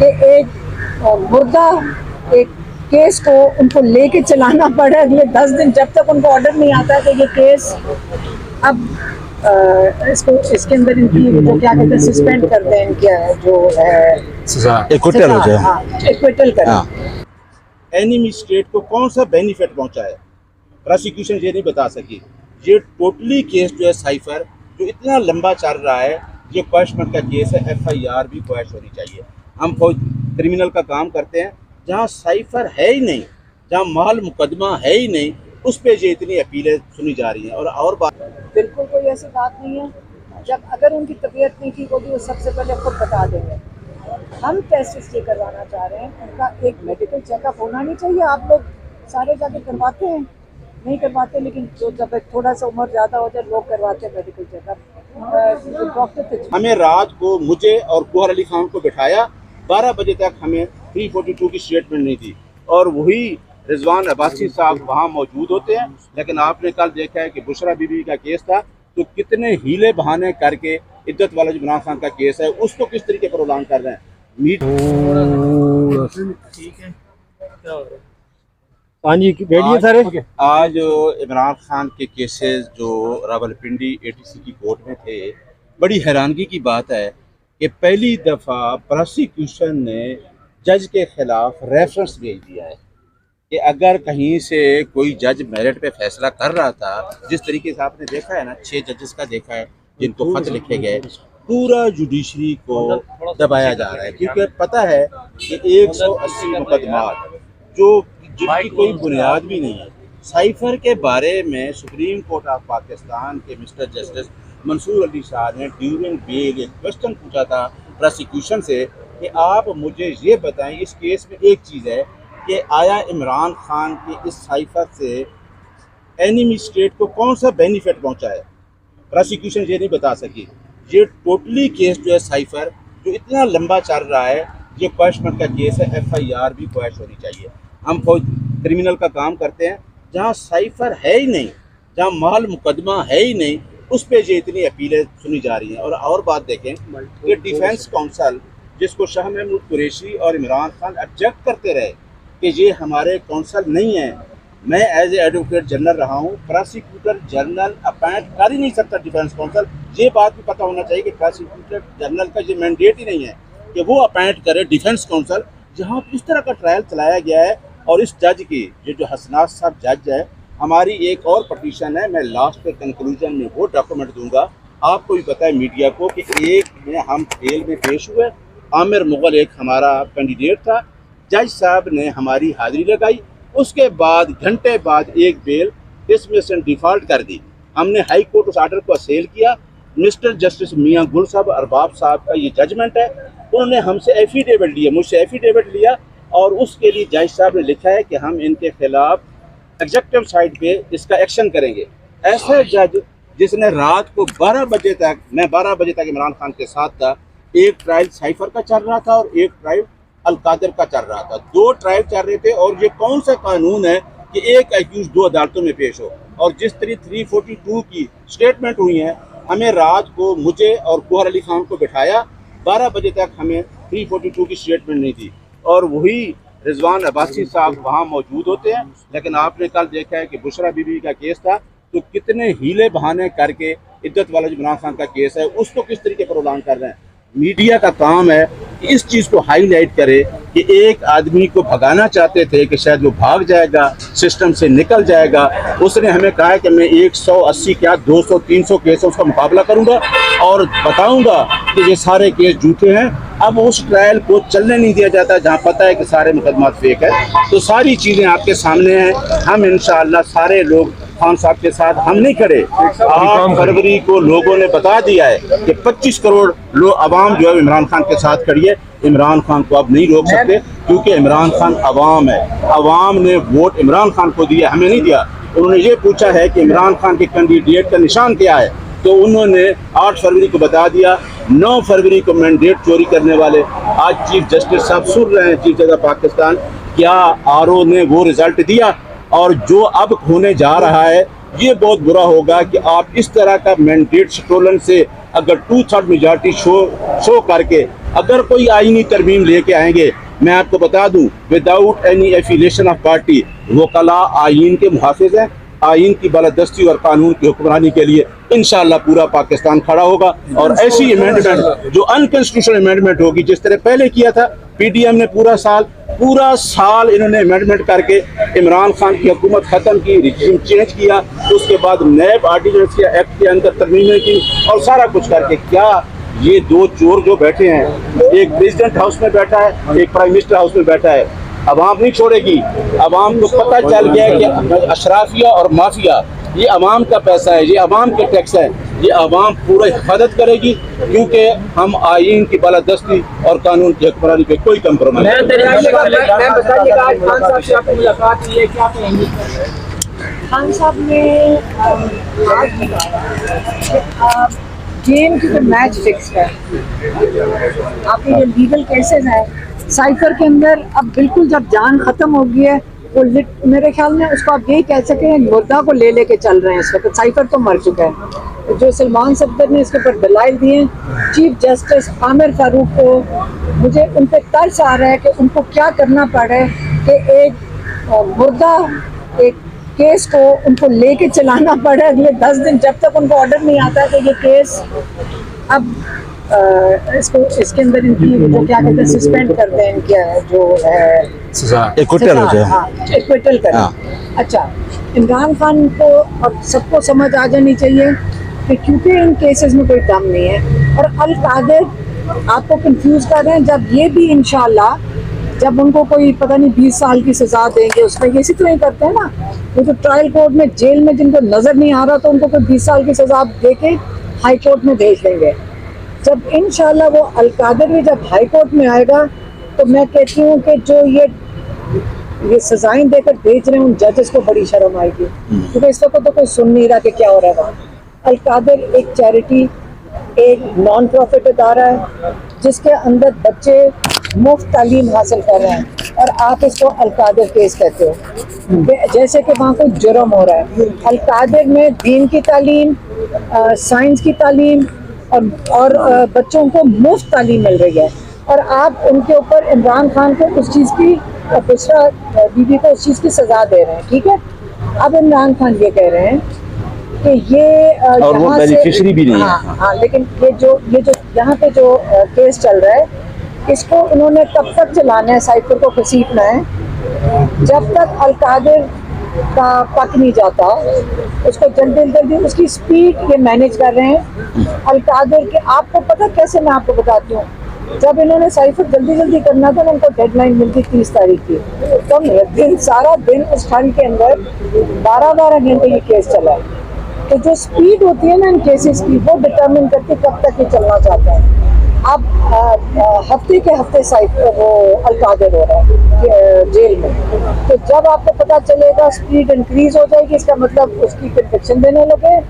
कि एक मुर्दा एक केस को उनको लेके चलाना पड़ा अगले 10 दिन, जब तक उनको ऑर्डर नहीं आता कि ये केस अब इसको इसके अंदर इनकी जो क्या कहते हैं सस्पेंड कर दें, इनके जो है एक्विटल हो जाए। हाँ, एक्विटल करें। एनिमी स्टेट को कौन सा बेनिफिट पहुंचा है, प्रोसिक्यूशन ये नहीं बता सकी। ये टोटली केस जो है साइफर जो इतना लंबा चल रहा है, ये क्वैशमेंट का केस है, FIR भी क्वैश होनी चाहिए। हम फौज क्रिमिनल का काम करते हैं, जहाँ साइफर है ही नहीं, जहाँ माल मुकदमा है ही नहीं, उस पर ये इतनी अपीलें सुनी जा रही हैं। और बात बिल्कुल कोई ऐसी बात नहीं है। जब अगर उनकी तबीयत नहीं ठीक होगी वो सबसे पहले खुद बता देंगे। हम टेस्ट इसलिए करवाना चाह रहे हैं, उनका एक मेडिकल चेकअप होना नहीं चाहिए। आप लोग सारे जाके करवाते हैं, नहीं करवाते, लेकिन जो जब थोड़ा सा उम्र ज़्यादा हो जाए लोग करवाते हैं मेडिकल चेकअप। डॉक्टर हमें रात को मुझे और कुहर अली खान को बिठाया, 12 बजे तक हमें 342 की स्टेटमेंट नहीं दी, और वही रिजवान अब्बासी साहब वहाँ मौजूद होते हैं। लेकिन आपने कल देखा है कि बुशरा बीबी का केस था, तो कितने हीले बहाने करके इद्दत वाला जो इमरान खान का केस है उसको किस तरीके पर ऐलान कर रहे हैं। हाँ जी, बैठिए सारे। आज इमरान खान के केसेस जो रावलपिंडी ATC की कोर्ट में थे, बड़ी हैरानगी की बात है कि पहली दफ़ा प्रोसिक्यूशन ने जज के खिलाफ रेफरेंस भेज दिया है कि अगर कहीं से कोई जज मेरिट पे फैसला कर रहा था, जिस तरीके से आपने देखा है ना, 6 जजेस का देखा है जिनको खत लिखे गए, पूरा जुडिशरी को दबाया जा रहा है, क्योंकि पता है कि 180 मुकदमात जो जिनकी कोई बुनियाद भी नहीं है। साइफर के बारे में सुप्रीम कोर्ट ऑफ पाकिस्तान के मिस्टर जस्टिस मंसूर अली शाह ने ड्यूरिंग बेल एक क्वेश्चन पूछा था प्रोसिक्यूशन से कि आप मुझे ये बताएं, इस केस में एक चीज़ है कि आया इमरान खान के इस साइफर से एनिमी स्टेट को कौन सा बेनिफिट पहुंचा है। प्रोसिक्यूशन ये नहीं बता सकी। ये टोटली केस जो है साइफर जो इतना लंबा चल रहा है, ये क्वैशमेंट का केस है, FIR भी क्वैश होनी चाहिए। हम फौज क्रिमिनल का काम करते हैं, जहाँ साइफर है ही नहीं, जहाँ माल मुकदमा है ही नहीं, उस पर ये इतनी अपीलें सुनी जा रही हैं। और बात देखें कि डिफेंस काउंसिल जिसको शाह महमूद कुरैशी और इमरान खान ऑब्जेक्ट करते रहे कि ये हमारे काउंसिल नहीं है। मैं एज ए एडवोकेट जनरल रहा हूँ, प्रोसिक्यूटर जनरल अपॉइंट कर ही नहीं सकता डिफेंस काउंसिल। ये बात भी पता होना चाहिए कि प्रोसिक्यूटर जनरल का ये मैंडेट ही नहीं है कि वो अपॉइंट करे डिफेंस काउंसिल। जहाँ इस तरह का ट्रायल चलाया गया है, और इस जज की ये जो हसनात साहब जज है, हमारी एक और पटिशन है, मैं लास्ट पे कंक्लूजन में वो डॉक्यूमेंट दूंगा। आपको भी पता है मीडिया को कि एक में हम जेल में पेश हुए, आमिर मुगल एक हमारा कैंडिडेट था, जज साहब ने हमारी हाजिरी लगाई, उसके बाद घंटे बाद एक बेल डिसमिस एंड डिफ़ॉल्ट कर दी। हमने हाई कोर्ट उस आर्डर को असेल किया। मिस्टर जस्टिस मियां गुल साहब अरबाब साहब का ये जजमेंट है, उन्होंने हमसे एफिडेविट लिया, मुझसे एफिडेविट लिया, और उसके लिए जज साहब ने लिखा है कि हम इनके खिलाफ एग्जेक्टिव साइड पे इसका एक्शन करेंगे। ऐसा जज जिसने रात को 12 बजे तक, मैं 12 बजे तक इमरान खान के साथ था, एक ट्रायल साइफर का चल रहा था और एक ट्रायल अलकादर का चल रहा था, 2 ट्रायल चल रहे थे। और ये कौन सा कानून है कि एक एक्यूज 2 अदालतों में पेश हो। और जिस तरह 342 की स्टेटमेंट हुई है, हमें रात को मुझे और कुहर अली खान को बिठाया, 12 बजे तक हमें 342 की स्टेटमेंट नहीं दी, और वही रिजवान अब्बासी साहब वहाँ मौजूद होते हैं। लेकिन आपने कल देखा है कि बुशरा बीबी का केस था, तो कितने हीले बहाने करके इद्दत वाला जो इमरान खान का केस है उसको किस तरीके पर ऐलान कर रहे हैं। मीडिया का काम है कि इस चीज़ को हाईलाइट करे कि एक आदमी को भगाना चाहते थे कि शायद वो भाग जाएगा, सिस्टम से निकल जाएगा। उसने हमें कहा है कि मैं 180 क्या 200 300 केस उसका मुकाबला करूंगा और बताऊंगा कि ये सारे केस झूठे हैं। अब उस ट्रायल को चलने नहीं दिया जाता जहां पता है कि सारे मुकदमा फेक है। तो सारी चीज़ें आपके सामने हैं। हम इंशाअल्लाह सारे लोग खान साहब के साथ हम नहीं खड़े। 8 फरवरी को लोगों ने बता दिया है कि 25 करोड़ लोग अवाम जो है इमरान खान के साथ खड़ी है। इमरान खान को अब नहीं रोक सकते, क्योंकि इमरान खान अवाम है। अवाम ने वोट इमरान खान को दिया, हमें नहीं दिया। उन्होंने ये पूछा है कि इमरान खान के कैंडिडेट का निशान क्या है, तो उन्होंने 8 फरवरी को बता दिया। 9 फरवरी को मैंडेट चोरी करने वाले आज चीफ जस्टिस साहब सुन रहे हैं, चीफ जस्टिस ऑफ पाकिस्तान, क्या RO ने वो रिजल्ट दिया? और जो अब होने जा रहा है ये बहुत बुरा होगा कि आप इस तरह का मैंडेट स्टोलन से अगर 2/3 मेजॉरिटी शो करके अगर कोई आईनी तरमीम लेके आएंगे, मैं आपको बता दूं, without any affiliation of party, वकला आइन के मुहाफिज हैं। आइन की बालादस्ती और कानून की हुक्मरानी के लिए इंशाअल्लाह पूरा पाकिस्तान खड़ा होगा। और ऐसी अमेंडमेंट जो अनकॉन्स्टिट्यूशनल अमेंडमेंट होगी, जिस तरह पहले किया था पीडीएम ने पूरा साल इन्होंने अमेंडमेंट करके इमरान खान की हुकूमत ख़त्म की, रिजीम चेंज किया, उसके बाद नैब आर्डिनेंस के एक्ट के अंदर तरमीमें की और सारा कुछ करके, क्या ये दो चोर जो बैठे हैं, एक प्रेसिडेंट हाउस में बैठा है, एक प्राइम मिनिस्टर हाउस में बैठा है, अवाम नहीं छोड़ेगी। अवाम को पता चल गया कि अशराफिया और माफिया ये अवाम का पैसा है, ये अवाम के टैक्स है, ये अवाम पूरा हिफाजत करेगी, क्योंकि हम आइन की बालादस्ती और कानून की हुक्मरानी पे कोई कंप्रोमाइज खान साहब ने आज बताया कि गेम की तो मैच फिक्स है। आपके जो लीगल केसेस हैं साइफर के अंदर, अब बिल्कुल जब जान खत्म हो गई है, वो मेरे ख्याल में उसको आप यही कह सकें, मुर्दा को ले लेके चल रहे हैं इस वक्त। साइफर तो मर चुका है। जो सलमान सफदर ने इसके ऊपर दलाइल दिए, चीफ जस्टिस आमिर फारूक को, मुझे उन पर तरस आ रहा है कि उनको क्या करना पड़े कि एक मुर्दा एक केस को उनको लेके चलाना पड़े अगले 10 दिन, जब तक उनको ऑर्डर नहीं आता है। तो ये केस अब इसको इसके अंदर इनकी जो क्या कहते हैं सस्पेंड कर दें, इनके जो है एक्विटल हो जाए। हाँ, एक्विटल करें। अच्छा, इमरान खान को अब सबको समझ आ जानी चाहिए कि क्योंकि इन केसेस में कोई दम नहीं है, और अल कादिर आपको कंफ्यूज कर रहे हैं। जब ये भी इंशाल्लाह, जब उनको कोई पता नहीं 20 साल की सजा देंगे, उसमें इसी तरह ही करते हैं ना, वो तो ट्रायल कोर्ट में जेल में जिनको नजर नहीं आ रहा, तो उनको कोई 20 साल की सजा दे के हाई कोर्ट में भेज देंगे। जब इंशाल्लाह वो अल कादिर भी जब हाई कोर्ट में आएगा, तो मैं कहती हूँ कि जो ये सजाएं देकर भेज रहे हैं उन जजेस को बड़ी शर्म आएगी, क्योंकि इस वक्त तो कोई सुन नहीं रहा कि क्या हो रहा है वहाँ। अल कादिर एक चैरिटी, एक नॉन प्रॉफिट इदारा है जिसके अंदर बच्चे मुफ्त तालीम हासिल कर रहे हैं, और आप इसको अल कादिर केस कहते हो, जैसे कि वहाँ कोई जुर्म हो रहा है। अल कादिर में दीन की तालीम, साइंस की तालीम और बच्चों को मुफ्त तालीम मिल रही है, और आप उनके ऊपर इमरान खान को उस चीज़ की और दूसरा बीबी को उस चीज़ की सज़ा दे रहे हैं। ठीक है, अब इमरान खान ये कह रहे हैं कि ये यहाँ से भी नहीं है। हाँ, लेकिन ये जो यहाँ पे जो केस चल रहा है, इसको उन्होंने तब तक चलाना है, साइफर को घसीटना है, जब तक अल कादिर का पक नहीं जाता। उसको जल्दी उसकी स्पीड ये मैनेज कर रहे हैं अल कादिर के। आपको पता कैसे, मैं आपको बताती हूँ, जब इन्होंने साइफर जल्दी करना था ना, उनको डेडलाइन मिलती 30 तारीख की, तो सारा दिन उस ठंड के अंदर 12 घंटे ये केस चला है। तो जो स्पीड होती है ना इन केसेस की, वो डिटरमिन करके कब तक ये चलना चाहते हैं। अब हफ्ते के हफ्ते वो अल कादिर हो रहा है जेल में, तो जब आपको पता चलेगा स्पीड इंक्रीज हो जाएगी, इसका मतलब उसकी कन्विक्शन देने लगे,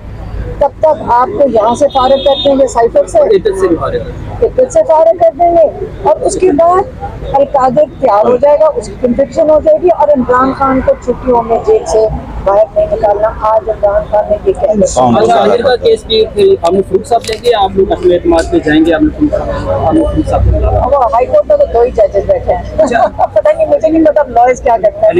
तब तक आपको यहाँ से फारिग कर देंगे, साइफर से इद्दत से फारिग कर देंगे, और उसके बाद अल कादिर तैयार हो जाएगा, उसकी कन्विक्शन हो जाएगी, और इमरान खान को छुट्टियों में जेल से बाहर नहीं निकालना। आज इमरान खान ने ये कह दिया। का केस की आपने फरूख साहब लेंगे, आप लोग अहले एतमाद पे जाएंगे, आपने फरूख साहब वो हाई कोर्ट में तो 2 ही जजेस बैठे हैं। पता नहीं, मुझे नहीं पता लॉयर्स क्या करते हैं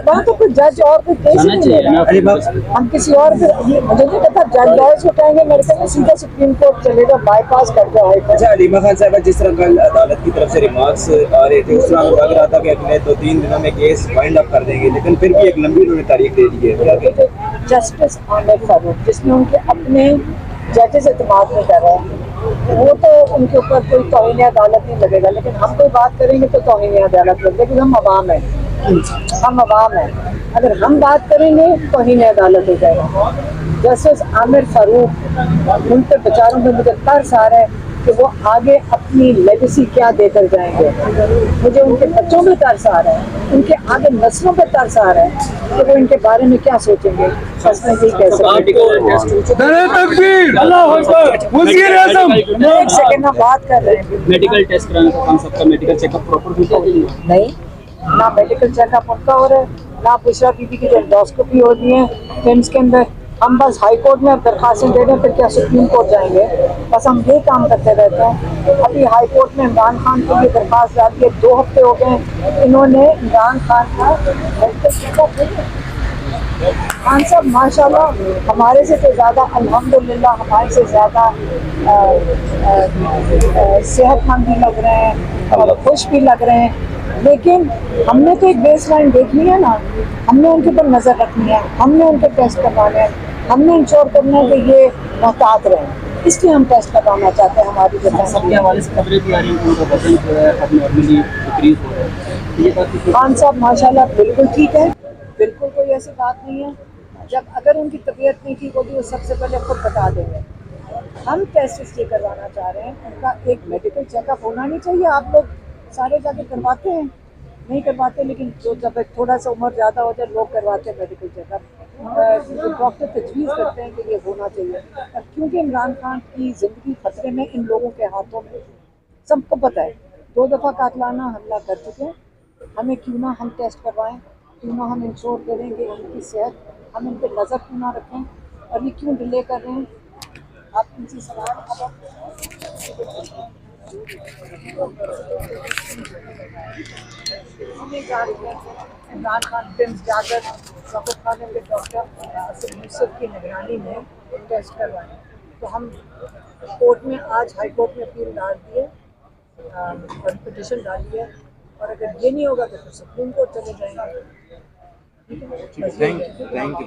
वहाँ, तो कोई जज और कोई केस नहीं ले रहा। हम किसी और मुझे नहीं पता, जज लॉयर्स को कहेंगे मेरे से सीधा सुप्रीम कोर्ट चलेगा, बाईपास कर दो हाई कोर्ट। अलीमा खान साहब, जिस तरह कल अदालत की तरफ से रिमार्क्स आ रहे थे, उस तरह लग रहा था कि अगले 2-3 दिनों में केस वाइंड अप कर देंगे, लेकिन फिर भी एक लंबी उन्होंने तारीख दे दी है। जस्टिस आमिर फारूक, जिसमें उनके अपने जजेस एतमाद नहीं कर रहे हैं, वो तो उनके ऊपर कोई तौहीन अदालत नहीं लगेगा, लेकिन हम कोई बात करेंगे तो तौहीन अदालत लगेगी, क्योंकि हम अवाम हैं, हम अवाम हैं। अगर हम बात करेंगे तो तौहीन अदालत हो जाएगा। जस्टिस आमिर फारूक, उन पर बेचारों में मुझे तरस आ रहा है कि वो आगे अपनी लेगेसी क्या देकर जाएंगे। मुझे उनके बच्चों पे तरस आ रहा है, उनके आगे नस्लों पे तरस आ रहा है कि वो इनके बारे में क्या सोचेंगे। एक सेकंड हम बात कर रहे हैं। मेडिकल टेस्ट कराने का, सबका मेडिकल चेकअप प्रॉपर होता है नहीं, ना मेडिकल चेकअप उनका हो रहा है, ना बुशरा बीबी की जो एंडोस्कोपी होती है फिल्म के अंदर, हम बस हाई कोर्ट में दरखास्तें दे दें, फिर क्या सुप्रीम कोर्ट जाएंगे? बस हम ये काम करते रहते हैं। अभी हाई कोर्ट में इमरान खान के लिए दरखास्त डाली है, 2 हफ्ते हो गए, इन्होंने इमरान खान का मेडिकल चेकअप खान साहब माशाल्लाह हमारे से तो ज़्यादा अल्हम्दुलिल्लाह हमारे से ज़्यादा सेहतमंद भी लग रहे हैं और खुश भी लग रहे हैं। लेकिन हमने तो एक बेस लाइन देखनी है ना, हमने उनके ऊपर नज़र रखनी है, हमने उनके टेस्ट करवाने हैं, हमने इंश्योर करना है कि ये मोहतात रहें, इसलिए हम टेस्ट करवाना चाहते हैं। हमारी जो सबके हवाले से खबरें भी आ रही हैं उनका वजन जो है अब नॉर्मली डिक्रीज हो रहा है, ये बात भी खान साहब माशाल्लाह बिल्कुल ठीक है, बिल्कुल कोई ऐसी बात नहीं है। जब अगर उनकी तबीयत नहीं ठीक होगी वो सबसे पहले खुद बता देंगे। हम टेस्ट इसलिए करवाना चाह रहे हैं, उनका एक मेडिकल चेकअप होना नहीं चाहिए। आप लोग सारे जाके करवाते हैं, नहीं करवाते, लेकिन जो जब थोड़ा सा उम्र ज़्यादा हो जाए लोग करवाते हैं मेडिकल चेकअप। डॉक्टर तजवीज़ करते हैं कि ये होना चाहिए, क्योंकि इमरान खान की ज़िंदगी खतरे में इन लोगों के हाथों में, सबको पता है। 2 दफ़ा कातलाना हमला कर चुके हैं, हमें क्यों ना हम टेस्ट करवाएं, क्यों ना हम इंश्योर करें कि उनकी सेहत, हम इन पर नज़र क्यों ना रखें, और ये क्यों डिले कर रहे हैं? आप इनसे सवाल इमरान खान फिल्म जाकर शौकत खान के डॉक्टर आसिफ यूसुफ की निगरानी में टेस्ट करवाएं। तो हम कोर्ट में आज हाई कोर्ट में अपील डाल दी है और पिटिशन डाली है, और अगर ये नहीं होगा तो फिर सुप्रीम कोर्ट चले जाएंगे। Thank you.